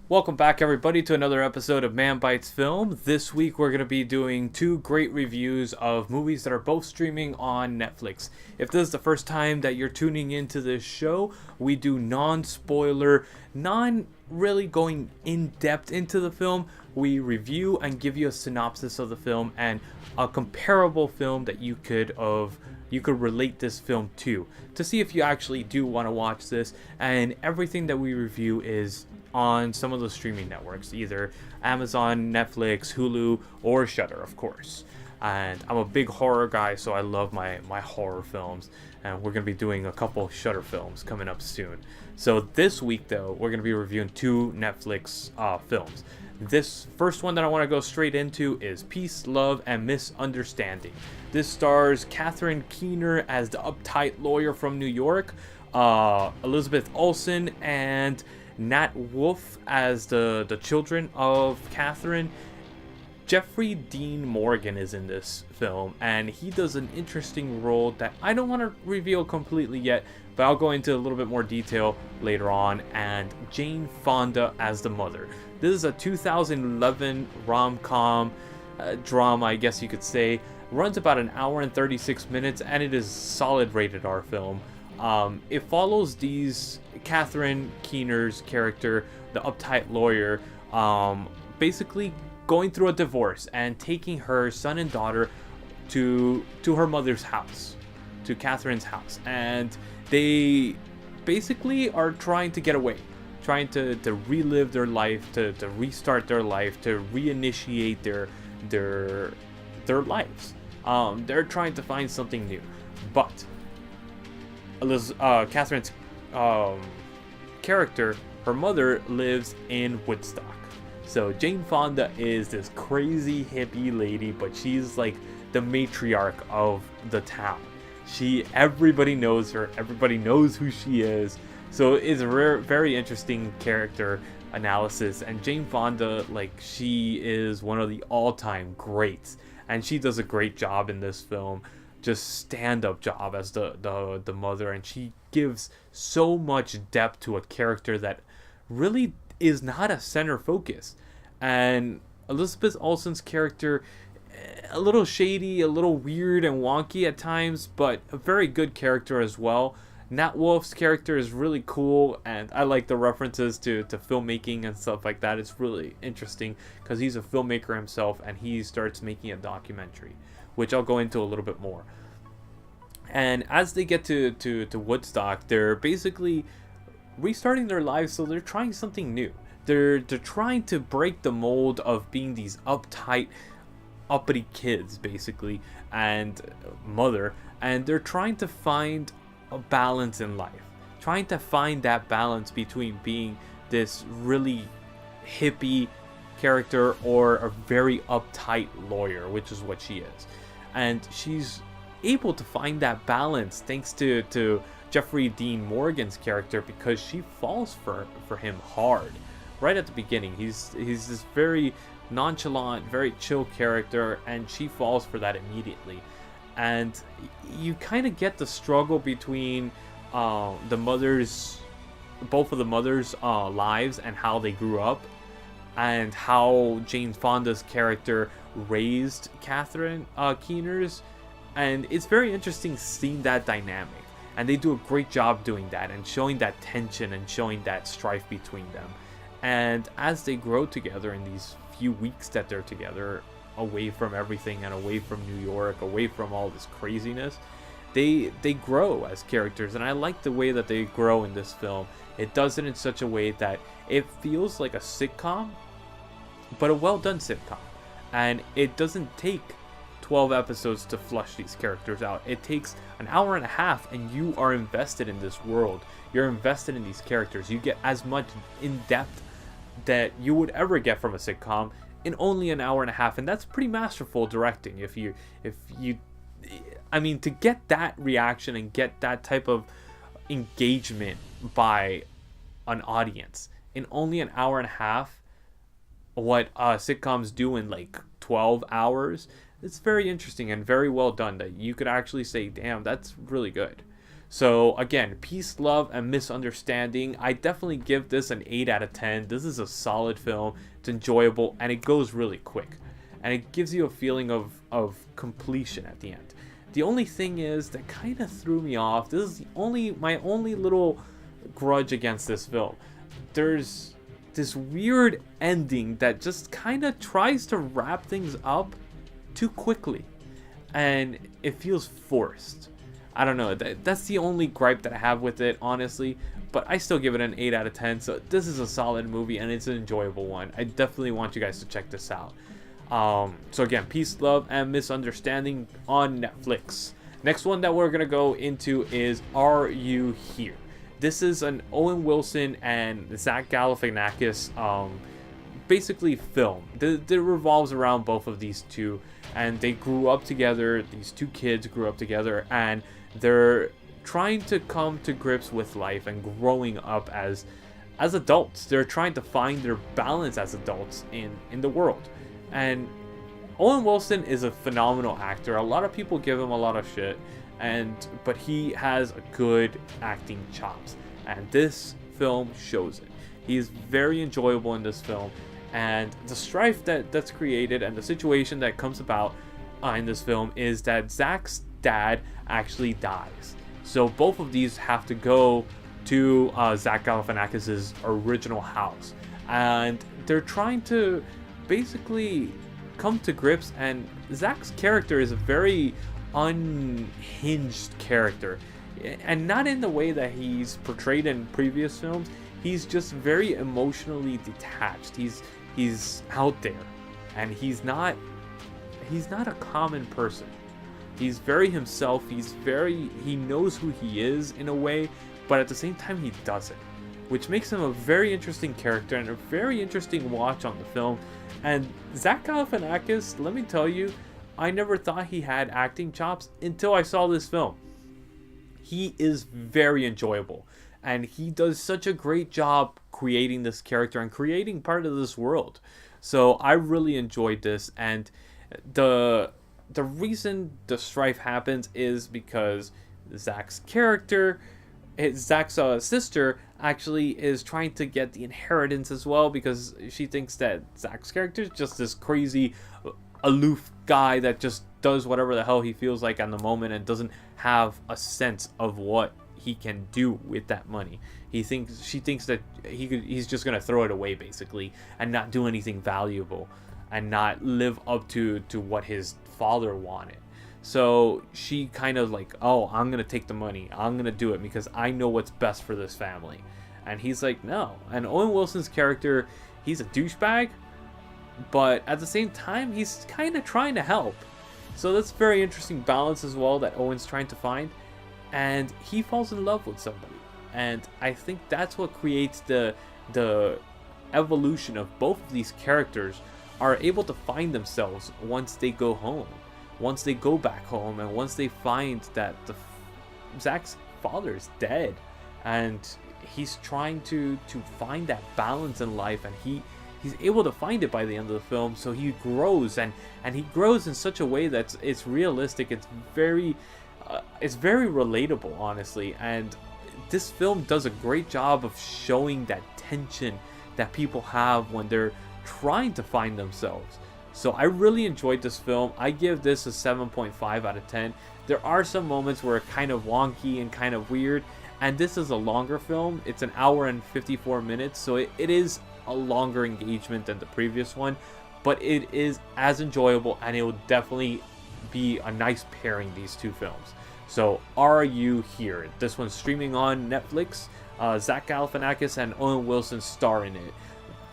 Welcome back, everybody, to another episode of Man Bites Film. This week, we're going to be doing two great reviews of movies that are both streaming on Netflix. If this is the first time that you're tuning into this show, we do non-spoiler, non-really going in-depth into the film. We review and give you a synopsis of the film and a comparable film that you could relate this film to see if you actually do want to watch this. And everything that we review is on some of the streaming networks, either Amazon, Netflix, Hulu, or Shudder, of course. And I'm a big horror guy, so I love my horror films. And we're going to be doing a couple Shudder films coming up soon. So this week, though, we're going to be reviewing two Netflix films. This first one that I want to go straight into is Peace, Love, and Misunderstanding. This stars Catherine Keener as the uptight lawyer from New York, Elizabeth Olsen and Nat Wolff as the children of Catherine. Jeffrey Dean Morgan is in this film, and he does an interesting role that I don't want to reveal completely yet, but I'll go into a little bit more detail later on. And Jane Fonda as the mother. This is a 2011 rom-com drama, I guess you could say. Runs about an hour and 36 minutes, and it is solid rated R film. It follows Catherine Keener's character, the uptight lawyer, basically going through a divorce and taking her son and daughter to her mother's house, to Catherine's house, and they basically are trying to get away, trying to relive their life, to restart their life, to reinitiate their lives. They're trying to find something new, but Catherine's character, her mother, lives in Woodstock. So Jane Fonda is this crazy hippie lady, but she's like the matriarch of the town. Everybody knows her, everybody knows who she is. So it's a very interesting character analysis. And Jane Fonda, she is one of the all-time greats, and she does a great job in this film. Just stand-up job as the mother, and she gives so much depth to a character that really is not a center focus. And Elizabeth Olsen's character, a little shady, a little weird and wonky at times, but a very good character as well. Nat Wolff's character is really cool, and I like the references to filmmaking and stuff like that. It's really interesting because he's a filmmaker himself, and he starts making a documentary, which I'll go into a little bit more. And as they get to Woodstock, they're basically restarting their lives, so they're trying something new. They're trying to break the mold of being these uptight, uppity kids, basically, and mother, and they're trying to find a balance in life. Trying to find that balance between being this really hippie character or a very uptight lawyer, which is what she is. And she's able to find that balance thanks to Jeffrey Dean Morgan's character, because she falls for him hard right at the beginning. He's this very nonchalant, very chill character, and she falls for that immediately. And you kind of get the struggle between both of the mothers' lives and how they grew up, and how Jane Fonda's character raised Catherine Keener's. And it's very interesting seeing that dynamic, and they do a great job doing that and showing that tension and showing that strife between them. And as they grow together in these few weeks that they're together, away from everything and away from New York, away from all this craziness, they grow as characters. And I like the way that they grow in this film. It does it in such a way that it feels like a sitcom, but a well done sitcom. And it doesn't take 12 episodes to flush these characters out. It takes an hour and a half, and you are invested in this world. You're invested in these characters. You get as much in depth that you would ever get from a sitcom in only an hour and a half, and that's pretty masterful directing. To get that reaction and get that type of engagement by an audience in only an hour and a half, what sitcoms do in 12 hours, it's very interesting and very well done, that you could actually say, damn, that's really good. So again, Peace, Love, and Misunderstanding. I definitely give this an 8 out of 10. This is a solid film. It's enjoyable, and it goes really quick. And it gives you a feeling of completion at the end. The only thing is that kind of threw me off. This is my only little grudge against this film. There's this weird ending that just kind of tries to wrap things up too quickly. And it feels forced. I don't know. That's the only gripe that I have with it, honestly. But I still give it an 8 out of 10. So this is a solid movie, and it's an enjoyable one. I definitely want you guys to check this out. So again, Peace, Love, and Misunderstanding on Netflix. Next one that we're going to go into is Are You Here? This is an Owen Wilson and Zach Galifianakis basically film. It revolves around both of these two, and they grew up together. These two kids grew up together, and they're trying to come to grips with life and growing up as adults. They're trying to find their balance as adults in the world. And Owen Wilson is a phenomenal actor. A lot of people give him a lot of shit, but he has a good acting chops, and this film shows it. He's very enjoyable in this film, and the strife that's created and the situation that comes about in this film is that Zach's dad actually dies. So both of these have to go to Zach Galifianakis' original house, and they're trying to basically come to grips. And Zach's character is a very unhinged character, and not in the way that he's portrayed in previous films. He's just very emotionally detached. He's out there, and he's not a common person. He's very himself. He knows who he is in a way, but at the same time he doesn't, which makes him a very interesting character and a very interesting watch on the film. And Zach Galifianakis, let me tell you, I never thought he had acting chops until I saw this film. He is very enjoyable, and he does such a great job creating this character and creating part of this world. So I really enjoyed this, and the reason the strife happens is because Zach's sister actually is trying to get the inheritance as well, because she thinks that Zach's character is just this crazy, aloof guy that just does whatever the hell he feels like on the moment and doesn't have a sense of what he can do with that money. She thinks that he's just gonna throw it away basically and not do anything valuable and not live up to what his father wanted. So she kind of like, oh, I'm gonna take the money, I'm gonna do it because I know what's best for this family. And he's like, no. And Owen Wilson's character, he's a douchebag, but at the same time he's kind of trying to help. So that's a very interesting balance as well that Owen's trying to find. And he falls in love with somebody, and I think that's what creates the evolution of both of these characters are able to find themselves once they go home, once they go back home, and once they find that Zach's father is dead, and he's trying to find that balance in life, and he's able to find it by the end of the film. So he grows, and he grows in such a way that it's realistic. It's very relatable, honestly, and this film does a great job of showing that tension that people have when they're trying to find themselves. So I really enjoyed this film. I give this a 7.5 out of 10. There are some moments where it's kind of wonky and kind of weird, and this is a longer film. It's an hour and 54 minutes, so it is a longer engagement than the previous one, but it is as enjoyable, and it will definitely be a nice pairing, these two films. So Are You Here? This one's streaming on Netflix. Zach Galifianakis and Owen Wilson star in it.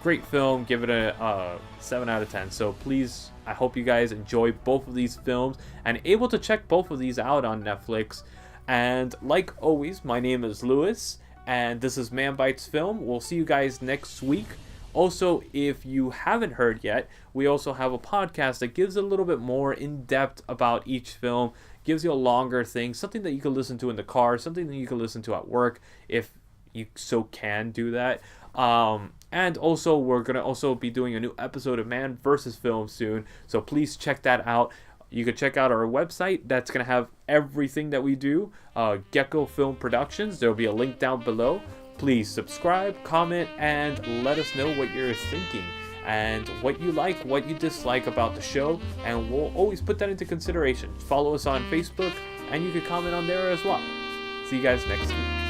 Great film. Give it a 7 out of 10. So please, I hope you guys enjoy both of these films and able to check both of these out on Netflix. And like always, my name is Lewis, and this is Man Bites Film. We'll see you guys next week. Also, if you haven't heard yet, we also have a podcast that gives a little bit more in depth about each film, gives you a longer thing, something that you can listen to in the car, something that you can listen to at work, if you so can do that. And also, we're going to also be doing a new episode of Man vs. Film soon, so please check that out. You can check out our website. That's going to have everything that we do. Gecko Film Productions. There will be a link down below. Please subscribe, comment, and let us know what you're thinking and what you like, what you dislike about the show, and we'll always put that into consideration. Follow us on Facebook, and you can comment on there as well. See you guys next week.